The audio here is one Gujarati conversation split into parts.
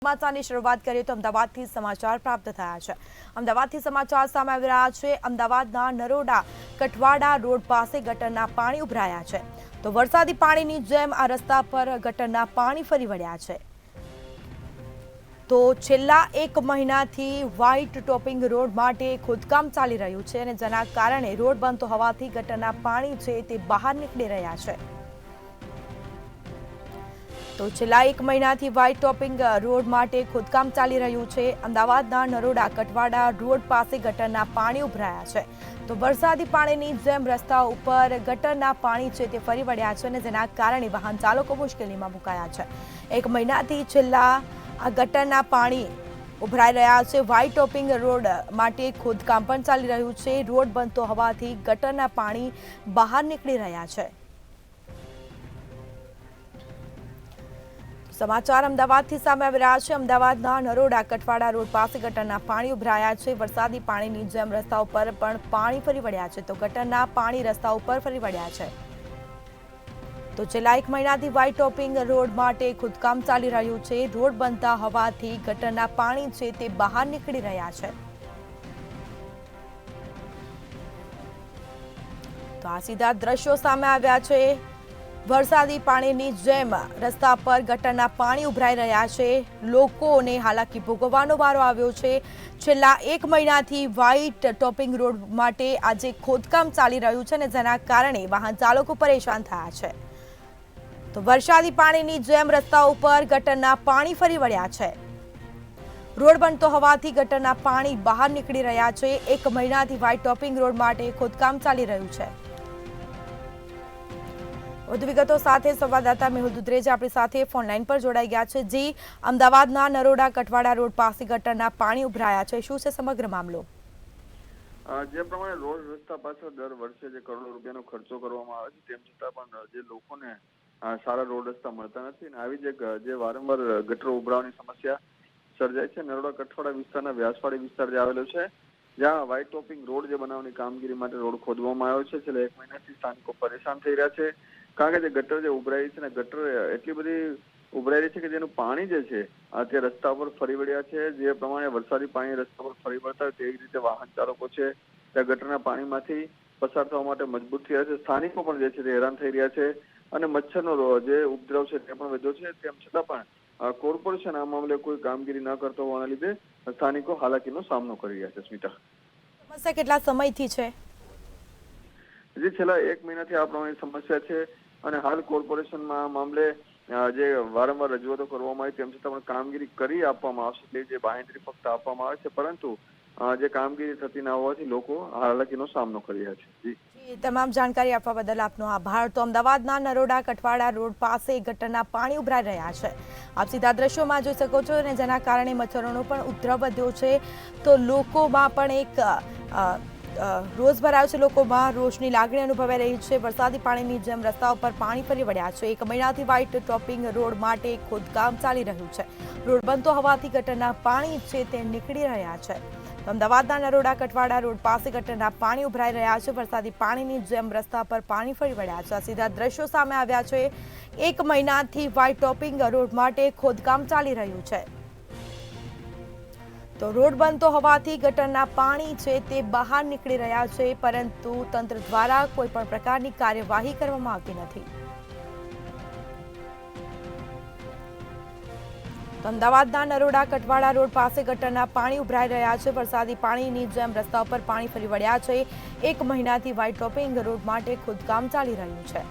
સમાચારની શરૂઆત કરીએ તો અમદાવાદથી સમાચાર પ્રાપ્ત થયા છે। અમદાવાદથી સમાચાર સામે આવી રહ્યા છે। અમદાવાદના નરોડા કઠવાડા રોડ પાસે ગટરના પાણી ઉભરાયા છે। તો વરસાદી પાણીની જેમ આ રસ્તા પર ગટરના પાણી ફરી વળ્યા છે। તો છેલ્લા એક મહિનાથી વ્હાઇટ ટોપિંગ રોડ માટે ખોદકામ ચાલી રહ્યું છે અને જેના કારણે રોડ બનતો હોવાથી ગટરના પાણી છે તે બહાર નીકળી રહ્યા છે। તો છેલ્લા એક મહિનાથી વ્હાઇટ ટોપિંગ રોડ માટે ખોદકામ ચાલી રહ્યું છે। અમદાવાદના નરોડા કઠવાડા રોડ પાસે ગટરના પાણી ઉભરાયા છે। તો વરસાદી પાણીની જેમ રસ્તા ઉપર ગટરના પાણી છે તે ફરી વળ્યા છે અને જેના કારણે વાહન ચાલકો મુશ્કેલીમાં મુકાયા છે। એક મહિનાથી છેલ્લા આ ગટરના પાણી ઉભરાઈ રહ્યા છે। વ્હાઇટ ટોપિંગ રોડ માટે ખોદકામ પણ ચાલી રહ્યું છે। રોડ બનતો હોવાથી ગટરના પાણી બહાર નીકળી રહ્યા છે। સમાચાર અમદાવાદથી સામે આવી રહ્યા છે। અમદાવાદના નરોડા કઠવાડા રોડ પાસે ગટરના પાણી ઉભરાયા છે। વરસાદી પાણીની જેમ રસ્તા ઉપર પણ પાણી ફરી વળ્યા છે। તો ગટરના પાણી રસ્તા ઉપર ફરી વળ્યા છે। તો છેલ્લા એક મહિનાથી વ્હાઇટ ટોપિંગ રોડ માટે ખોદકામ ચાલી રહ્યું છે। રોડ બનતા હોવાથી ગટરના પાણી છે તે બહાર નીકળી રહ્યા છે। તો આ સીધા દ્રશ્યો સામે આવ્યા છે। વરસાદી પાણીની જેમ રસ્તા પર ગટરના પાણી ઉભરાઈ રહ્યા છે। લોકોને હાલાકી ભોગવવાનો વારો આવ્યો છે। છેલ્લા એક મહિનાથી વ્હાઇટ ટોપિંગ રોડ માટે આજે ખોદકામ ચાલી રહ્યું છે અને જેના કારણે વાહન ચાલકો પરેશાન થયા છે। તો વરસાદી પાણીની જેમ રસ્તા ઉપર ગટરના પાણી ફરી વળ્યા છે। રોડ બનતો હોવાથી ગટરના પાણી બહાર નીકળી રહ્યા છે। એક મહિનાથી વ્હાઇટ ટોપિંગ રોડ માટે ખોદકામ ચાલી રહ્યું છે। વધુ વિગતો સાથે સંવાદદાતા મેહુલ દુધરેજા આપણી સાથે ફોનલાઈન પર જોડાઈ ગયા છે। જી, અમદાવાદના નરોડા કઠવાડા રોડ પાસે ગટરના પાણી ઉભરાયા છે, શું છે સમગ્ર મામલો? જે પ્રમાણે રોડ રસ્તા પાછળ દર વર્ષે જે કરોડો રૂપિયાનો ખર્ચો કરવામાં આવે છે તેમ છતાં પણ જે લોકોને સારા રોડ રસ્તા મળતા નથી અને આવી જે વારંવાર ગટરો ઉભરાવાની સમસ્યા સર્જાય છે। નરોડા કઠવાડા વિસ્તારના વ્યાસવાડી વિસ્તાર જે આવેલો છે, જ્યાં વ્હાઇટ ટોપિંગ રોડ જે બનાવવાની કામગીરી માટે રોડ ખોદવામાં આવ્યો છે। છેલ્લા એક મહિનાથી સ્થાનિકો પરેશાન થઈ રહ્યા છે, કારણ કે જે ગટર જે ઉભરાઈ છે ને ગટર એટલી બધી ઉભરાઈ રહી છે કે જેનું પાણી જે છે તે રસ્તા પર ફરી વળ્યા છે। જે પ્રમાણે વરસાદી પાણી રસ્તા પર ફરી વળતા હોય તેવી રીતે વાહન ચાલકો છે ત્યાં ગટરના પાણીમાંથી પસાર થવા માટે મજબૂર થયા છે। સ્થાનિકો પણ જે છે તે હેરાન થઈ રહ્યા છે અને મચ્છરનો જે ઉપદ્રવ છે તે પણ વધ્યો છે। તેમ છતાં પણ કોર્પોરેશન આ મામલે કોઈ કામગીરી ન કરતો હોવાના લીધે સ્થાનિકો હાલાકીનો સામનો કરી રહ્યા છે। સ્મિતા, સમસ્યા કેટલા સમયથી છે? જે છેલ્લા એક મહિનાથી આ પ્રમાણે સમસ્યા છે અને હાલ કોર્પોરેશનમાં આ મામલે જે વારંવાર રજૂઆતો કરવામાં આવી તેમ છતાં પણ કામગીરી કરી આપવામાં આવશે, જે બાંહેધરી ફક્ત આપવામાં આવે છે, પરંતુ જે કામગીરી થતી ના હોવાથી લોકો હાલાકીનો સામનો કરી રહ્યા છે। તમામ જાણકારી આપવા બદલ આપનો આભાર। તો અમદાવાદના નરોડા કઠવાડા રોડ પાસે ગટરના પાણી ઉભરાઈ રહ્યા છે। આપ સીધા દ્રશ્યોમાં જોઈ શકો છો અને જેના કારણે મચ્છરોનો પણ ઉપદ્રવ વધ્યો છે। તો લોકોમાં પણ એક રોષ ભરાયો છે। લોકોમાં રોષની લાગણી અનુભવાઈ રહી છે। વરસાદી પાણીની જેમ રસ્તા ઉપર પાણી ફરી વળ્યા છે। એક મહિનાથી વ્હાઇટ ટોપિંગ રોડ માટે ખોદકામ ચાલી રહ્યું છે। રોડ બનતો હોવાથી ગટરના પાણી છે તે નીકળી રહ્યા છે। અમદાવાદના નરોડા કઠવાડા રોડ પાસે ગટરના પાણી ઉભરાઈ રહ્યા છે। વરસાદી પાણીની જેમ રસ્તા પર પાણી ફરી વળ્યા છે। આ સીધા દ્રશ્યો સામે આવ્યા છે। એક મહિનાથી વ્હાઇટ ટોપિંગ રોડ માટે ખોદકામ ચાલી રહ્યું છે। તો રોડ બનતો હોવાથી ગટરના પાણી છે તે બહાર નીકળી રહ્યા છે, પરંતુ તંત્ર દ્વારા કોઈ પણ પ્રકારની કાર્યવાહી કરવામાં આવતી નથી। અમદાવાદના નરોડા કઠવાડા રોડ પાસે ગટરના પાણી ઉભરાઈ રહ્યા છે। વરસાદી પાણીની જેમ રસ્તા ઉપર પાણી ફરી વળ્યા છે। એક મહિનાથી વ્હાઇટ ટોપિંગ રોડ માટે ખોદકામ ચાલી રહ્યું છે।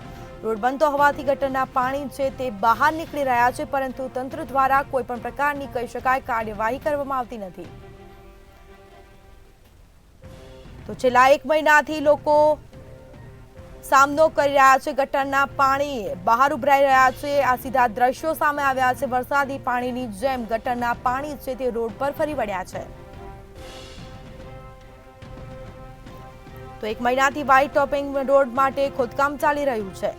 રોડ બનતો હોવાથી ગટરના પાણી છે તે બહાર નીકળી રહ્યા છે, પરંતુ તંત્ર દ્વારા કોઈ પણ પ્રકારની કહી શકાય કાર્યવાહી કરવામાં આવતી નથી। તો છેલ્લા એક મહિનાથી લોકો સામનો કરી રહ્યા છે। ગટરના પાણી બહાર ઉભરાઈ રહ્યા છે। આ સીધા દ્રશ્યો સામે આવ્યા છે। વરસાદી પાણીની જેમ ગટરના પાણી છે તે રોડ પર ફરી વળ્યા છે। તો એક મહિનાથી વ્હાઇટ ટોપિંગ રોડ માટે ખોદકામ ચાલી રહ્યું છે।